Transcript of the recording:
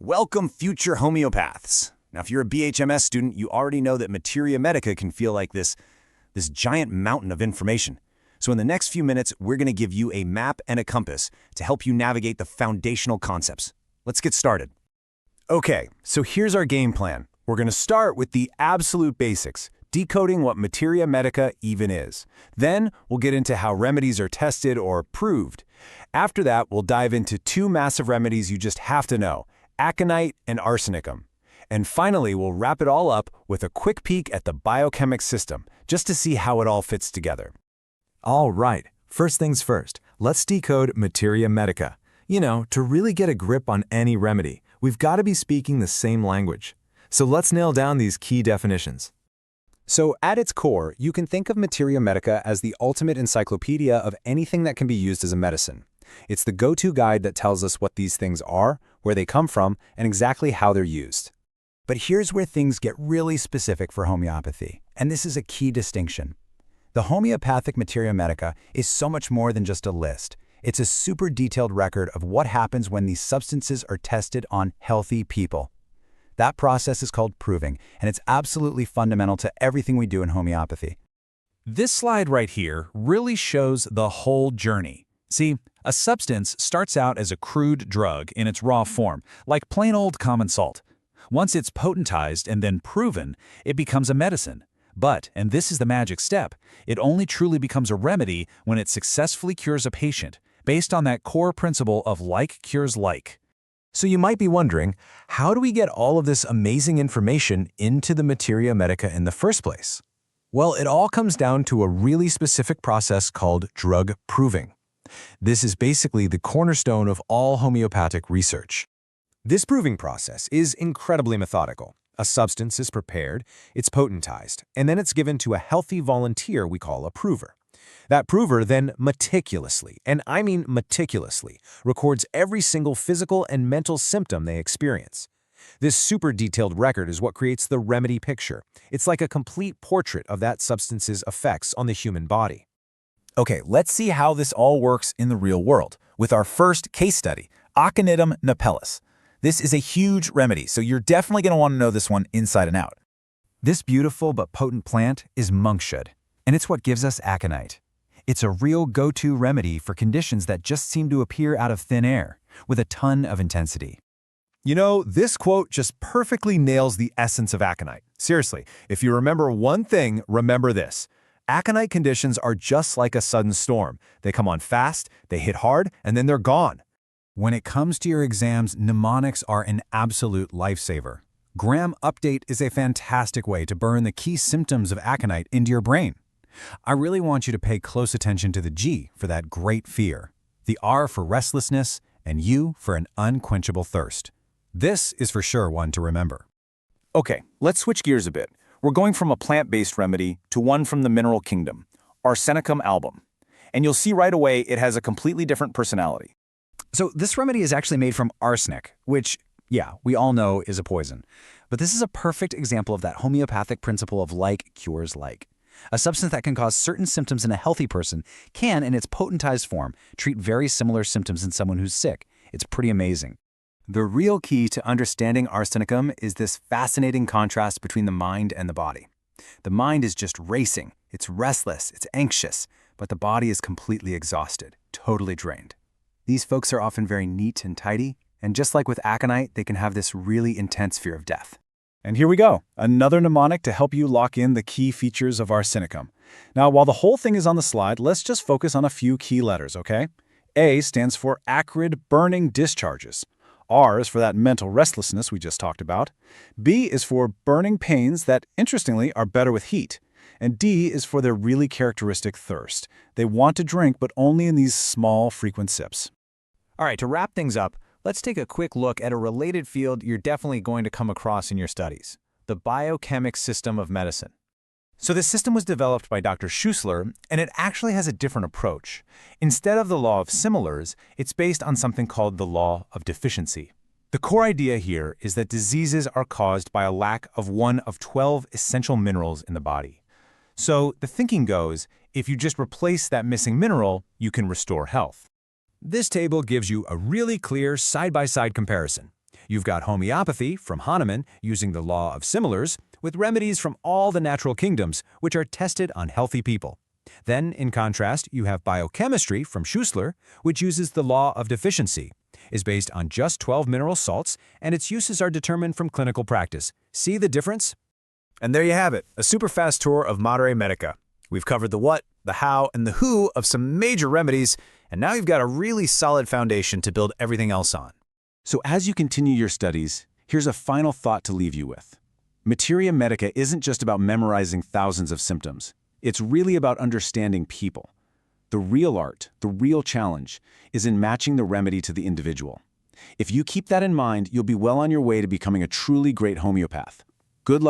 Welcome, future homeopaths. Now, if you're a BHMS student, you already know that Materia Medica can feel like this giant mountain of information. So in the next few minutes, we're going to give you a map and a compass to help you navigate the foundational concepts. Let's get started. Okay, so here's our game plan. We're going to start with the absolute basics, decoding what Materia Medica even is. Then we'll get into how remedies are tested or proved. After that, we'll dive into two massive remedies you just have to know: aconite and arsenicum. And finally, we'll wrap it all up with a quick peek at the biochemic system, just to see how it all fits together. All right, first things first, let's decode Materia Medica. To really get a grip on any remedy, we've got to be speaking the same language. So let's nail down these key definitions. So at its core, you can think of Materia Medica as the ultimate encyclopedia of anything that can be used as a medicine. It's the go-to guide that tells us what these things are, where they come from, and exactly how they're used. But here's where things get really specific for homeopathy, and this is a key distinction. The homeopathic Materia Medica is so much more than just a list. It's a super detailed record of what happens when these substances are tested on healthy people. That process is called proving, and it's absolutely fundamental to everything we do in homeopathy. This slide right here really shows the whole journey. See, a substance starts out as a crude drug in its raw form, like plain old common salt. Once it's potentized and then proven, it becomes a medicine. But, and this is the magic step, it only truly becomes a remedy when it successfully cures a patient, based on that core principle of like cures like. So you might be wondering, how do we get all of this amazing information into the Materia Medica in the first place? Well, it all comes down to a really specific process called drug proving. This is basically the cornerstone of all homeopathic research. This proving process is incredibly methodical. A substance is prepared, it's potentized, and then it's given to a healthy volunteer we call a prover. That prover then meticulously, and I mean meticulously, records every single physical and mental symptom they experience. This super detailed record is what creates the remedy picture. It's like a complete portrait of that substance's effects on the human body. Okay, let's see how this all works in the real world with our first case study, Aconitum napellus. This is a huge remedy, so you're definitely going to want to know this one inside and out. This beautiful but potent plant is monkshood, and it's what gives us aconite. It's a real go-to remedy for conditions that just seem to appear out of thin air, with a ton of intensity. This quote just perfectly nails the essence of aconite. Seriously, if you remember one thing, remember this. Aconite conditions are just like a sudden storm. They come on fast, they hit hard, and then they're gone. When it comes to your exams, mnemonics are an absolute lifesaver. Gram Update is a fantastic way to burn the key symptoms of aconite into your brain. I really want you to pay close attention to the G for that great fear, the R for restlessness, and U for an unquenchable thirst. This is for sure one to remember. Okay, let's switch gears a bit. We're going from a plant-based remedy to one from the mineral kingdom, Arsenicum album. And you'll see right away it has a completely different personality. So this remedy is actually made from arsenic, which, yeah, we all know is a poison. But this is a perfect example of that homeopathic principle of like cures like. A substance that can cause certain symptoms in a healthy person can, in its potentized form, treat very similar symptoms in someone who's sick. It's pretty amazing. The real key to understanding arsenicum is this fascinating contrast between the mind and the body. The mind is just racing, it's restless, it's anxious, but the body is completely exhausted, totally drained. These folks are often very neat and tidy, and just like with aconite, they can have this really intense fear of death. And here we go, another mnemonic to help you lock in the key features of arsenicum. Now, while the whole thing is on the slide, let's just focus on a few key letters, okay? A stands for acrid, burning discharges. R is for that mental restlessness we just talked about. B is for burning pains that, interestingly, are better with heat. And D is for their really characteristic thirst. They want to drink, but only in these small, frequent sips. All right, to wrap things up, let's take a quick look at a related field you're definitely going to come across in your studies, the biochemic system of medicine. So this system was developed by Dr. Schussler, and it actually has a different approach. Instead of the law of similars, it's based on something called the law of deficiency. The core idea here is that diseases are caused by a lack of one of 12 essential minerals in the body. So the thinking goes, if you just replace that missing mineral, you can restore health. This table gives you a really clear side-by-side comparison. You've got homeopathy from Hahnemann using the law of similars, with remedies from all the natural kingdoms, which are tested on healthy people. Then, in contrast, you have biochemistry from Schussler, which uses the law of deficiency, is based on just 12 mineral salts, and its uses are determined from clinical practice. See the difference? And there you have it, a super fast tour of Materia Medica. We've covered the what, the how, and the who of some major remedies, and now you've got a really solid foundation to build everything else on. So as you continue your studies, here's a final thought to leave you with. Materia Medica isn't just about memorizing thousands of symptoms. It's really about understanding people. The real art, the real challenge, is in matching the remedy to the individual. If you keep that in mind, you'll be well on your way to becoming a truly great homeopath. Good luck.